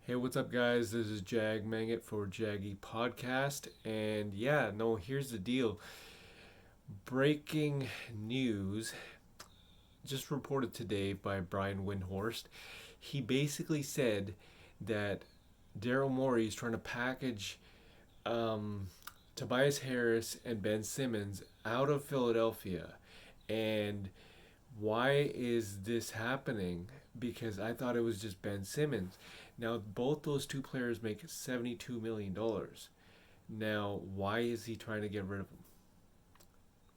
Hey, what's up, guys? This is Jag Manget for Jaggy Podcast. And here's the deal. Breaking news just reported today by Brian Windhorst. He basically said that Darryl Morrey is trying to package Tobias Harris and Ben Simmons out of Philadelphia. And why is this happening? Because I thought it was just Ben Simmons. Now, both those two players make $72 million. Now, why is he trying to get rid of them?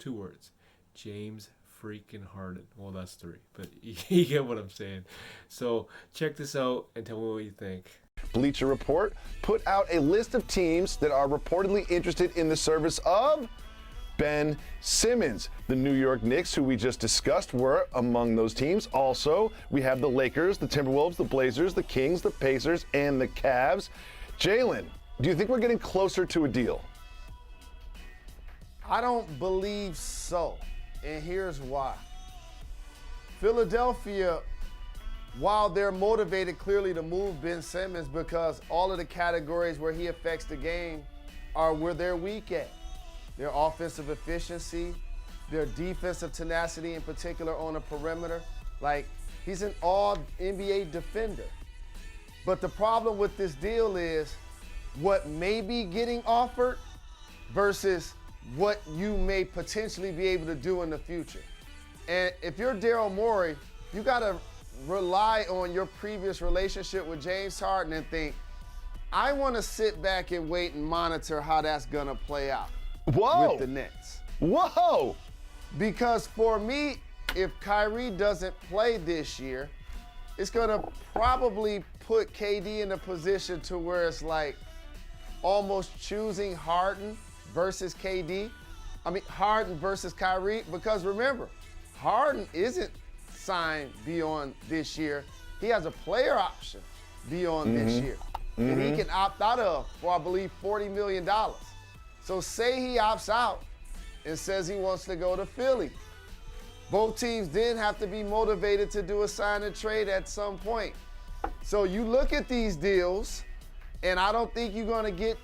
Two words. James freaking Harden. Well, that's three, but you get what I'm saying. So, check this out and tell me what you think. Bleacher Report put out a list of teams that are reportedly interested in the service of Ben Simmons. The New York Knicks, who we just discussed, were among those teams. Also, we have the Lakers, the Timberwolves, the Blazers, the Kings, the Pacers, and the Cavs. Jalen, do you think we're getting closer to a deal? I don't believe so, and here's why. Philadelphia, while they're motivated clearly to move Ben Simmons because all of the categories where he affects the game are where they're weak at. Their offensive efficiency, their defensive tenacity in particular on the perimeter. Like, he's an all-NBA defender. But the problem with this deal is what may be getting offered versus what you may potentially be able to do in the future. And if you're Darryl Morey, you gotta rely on your previous relationship with James Harden and think, I wanna sit back and wait and monitor how that's gonna play out. Whoa! With the Nets. Whoa! Because for me, if Kyrie doesn't play this year, it's gonna probably put KD in a position to where it's like almost choosing Harden versus KD. I mean, Harden versus Kyrie, because remember, Harden isn't signed beyond this year. He has a player option beyond this year that he can opt out of for, I believe, $40 million. So say he opts out and says he wants to go to Philly. Both teams then have to be motivated to do a sign and trade at some point. So you look at these deals, and I don't think you're gonna get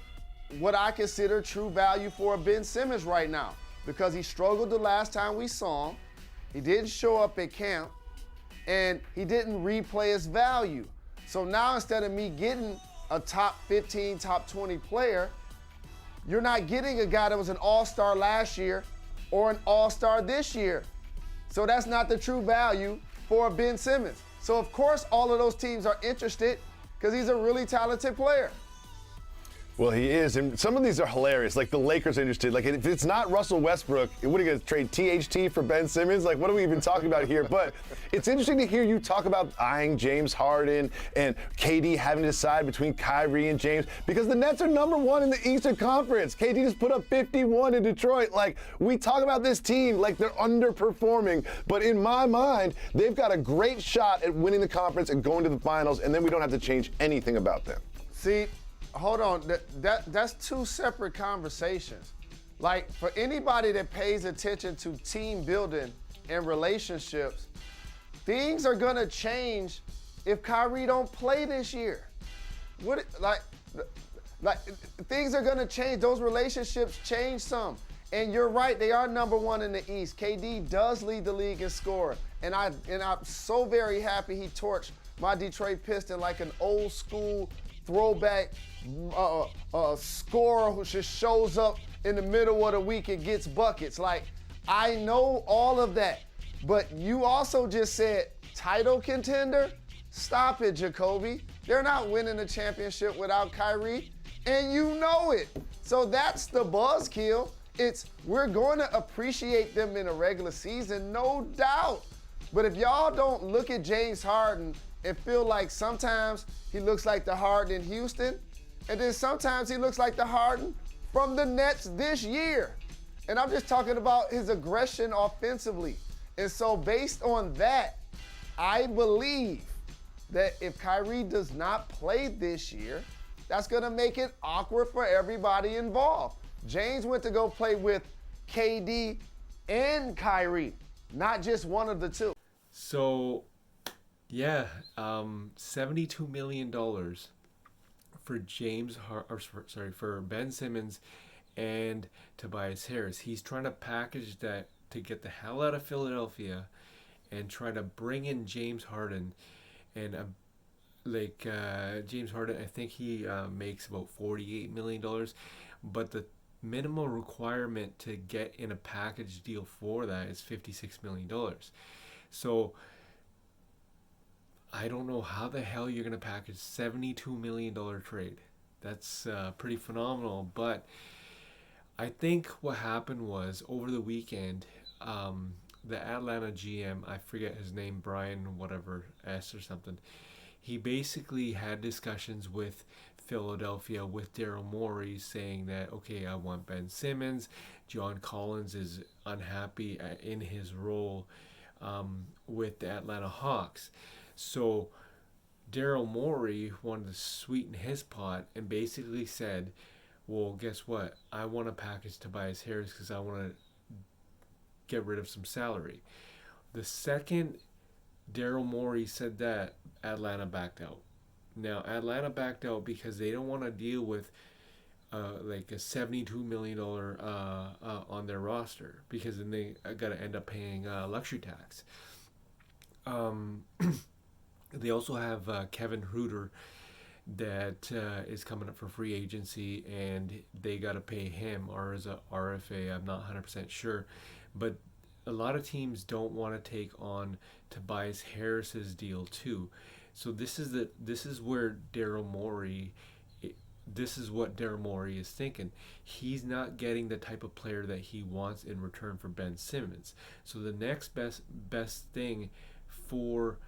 what I consider true value for Ben Simmons right now, because he struggled the last time we saw him. He didn't show up at camp, and he didn't replay his value. So now instead of me getting a top 15, top 20 player, you're not getting a guy that was an all-star last year or an all-star this year. So that's not the true value for Ben Simmons. So of course all of those teams are interested because he's a really talented player. Well, he is, and some of these are hilarious. Like the Lakers are interested. Like if it's not Russell Westbrook, what are you going to trade THT for Ben Simmons? Like what are we even talking about here? But it's interesting to hear you talk about eyeing James Harden and KD having to decide between Kyrie and James, because the Nets are number one in the Eastern Conference. KD just put up 51 in Detroit. Like, we talk about this team like they're underperforming, but in my mind, they've got a great shot at winning the conference and going to the finals, and then we don't have to change anything about them. See, hold on, that's two separate conversations. Like, for anybody that pays attention to team building and relationships, things are gonna change if Kyrie don't play this year. Like things are gonna change. Those relationships change some. And you're right, they are number one in the East. KD does lead the league in scoring. And I'm so very happy he torched my Detroit Pistons like an old school throwback scorer who just shows up in the middle of the week and gets buckets. Like, I know all of that, but you also just said title contender? Stop it, Jacoby. They're not winning the championship without Kyrie, and you know it. So that's the buzzkill. It's we're going to appreciate them in a regular season, no doubt. But if y'all don't look at James Harden and feel like sometimes he looks like the Harden in Houston, and then sometimes he looks like the Harden from the Nets this year. And I'm just talking about his aggression offensively. And so based on that, I believe that if Kyrie does not play this year, that's gonna make it awkward for everybody involved. James went to go play with KD and Kyrie, not just one of the two. So, $72 million for for Ben Simmons and Tobias Harris. He's trying to package that to get the hell out of Philadelphia and try to bring in James Harden. And James Harden, I think he makes about $48 million, but the minimum requirement to get in a package deal for that is $56 million. So I don't know how the hell you're gonna package $72 million trade. That's pretty phenomenal. But I think what happened was over the weekend, the Atlanta GM, I forget his name, Brian whatever S or something. He basically had discussions with Philadelphia with Darryl Morrey saying that, okay, I want Ben Simmons. John Collins is unhappy in his role with the Atlanta Hawks. So Darryl Morey wanted to sweeten his pot and basically said, well, guess what? I want to package Tobias Harris because I want to get rid of some salary. The second Darryl Morey said that, Atlanta backed out. Now, Atlanta backed out because they don't want to deal with like a $72 million on their roster, because then they got to end up paying luxury tax. They also have Kevin Huerter that is coming up for free agency, and they got to pay him, or as a RFA, I'm not 100% sure. But a lot of teams don't want to take on Tobias Harris's deal too. So this is where Darryl Morey, this is what Darryl Morey is thinking. He's not getting the type of player that he wants in return for Ben Simmons. So the next best thing for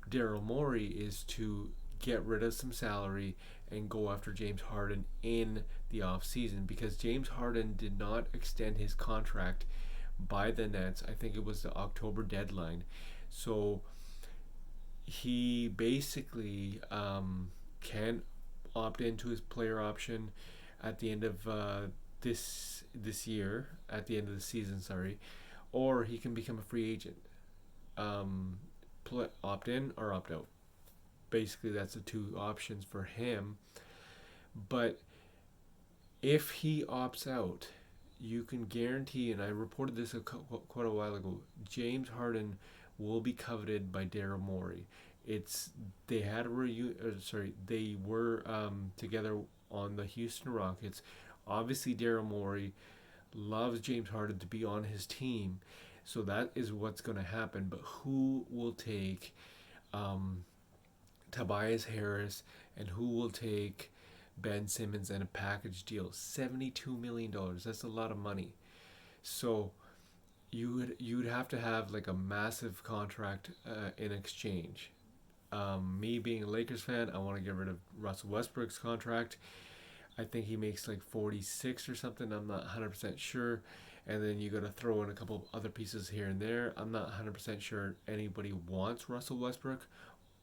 Darryl Morey is to get rid of some salary and go after James Harden in the offseason, because James Harden did not extend his contract by the Nets. I think it was the October deadline. So he basically can opt into his player option at the end of this year, at the end of the season, sorry, or he can become a free agent. Opt in or opt out. Basically, that's the two options for him. But if he opts out, you can guarantee, and I reported this quite a while ago, James Harden will be coveted by Darryl Morey. They had they were together on the Houston Rockets. Obviously, Darryl Morey loves James Harden to be on his team, so that is what's going to happen. But who will take Tobias Harris, and who will take Ben Simmons in a package deal? $72 million. That's a lot of money. So you would have to have like a massive contract in exchange. Me being a Lakers fan, I want to get rid of Russell Westbrook's contract. I think he makes like 46 or something. I'm not 100% sure. And then you got to throw in a couple of other pieces here and there. I'm not 100% sure anybody wants Russell Westbrook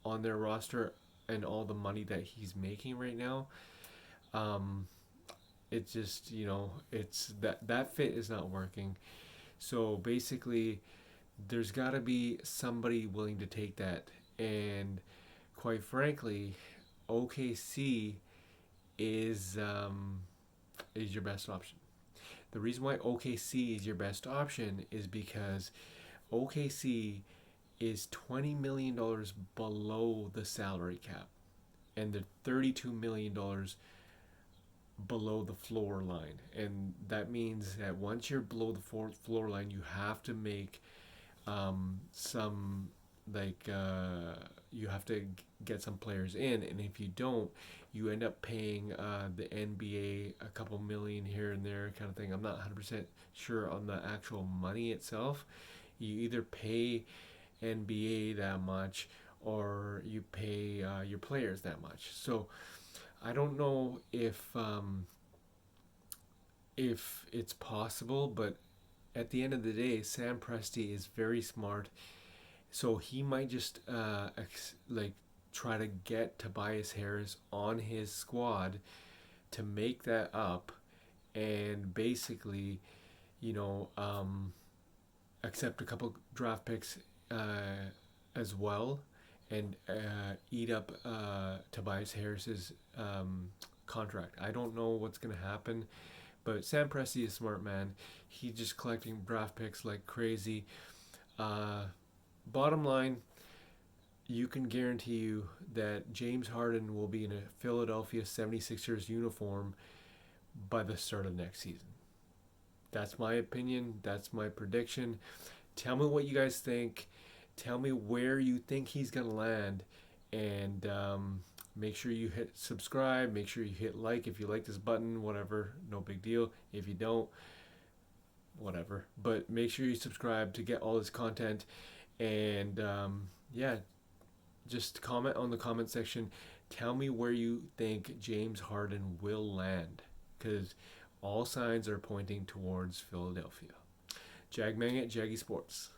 on their roster and all the money that he's making right now. It's just, it's that fit is not working. So basically, there's got to be somebody willing to take that. And quite frankly, OKC is your best option. The reason why OKC is your best option is because OKC is $20 million below the salary cap, and they're $32 million below the floor line. And that means that once you're below the floor line, you have to make you have to get some players in, and if you don't, you end up paying the NBA a couple million here and there kind of thing. I'm not 100% sure on the actual money itself. You either pay NBA that much or you pay your players that much. So I don't know if it's possible, but at the end of the day, Sam Presti is very smart. So he might just try to get Tobias Harris on his squad to make that up, and basically, accept a couple draft picks as well, and eat up Tobias Harris's contract. I don't know what's going to happen, but Sam Presti is a smart man. He's just collecting draft picks like crazy. Bottom line, you can guarantee you that James Harden will be in a Philadelphia 76ers uniform by the start of next season. That's my opinion. That's my prediction. Tell me what you guys think. Tell me where you think he's going to land. And make sure you hit subscribe. Make sure you hit like if you like this button. Whatever. No big deal. If you don't, whatever. But make sure you subscribe to get all this content. And yeah, just comment on the comment section. Tell me where you think James Harden will land, because all signs are pointing towards Philadelphia. Jag Mangat, Jaggy Sports.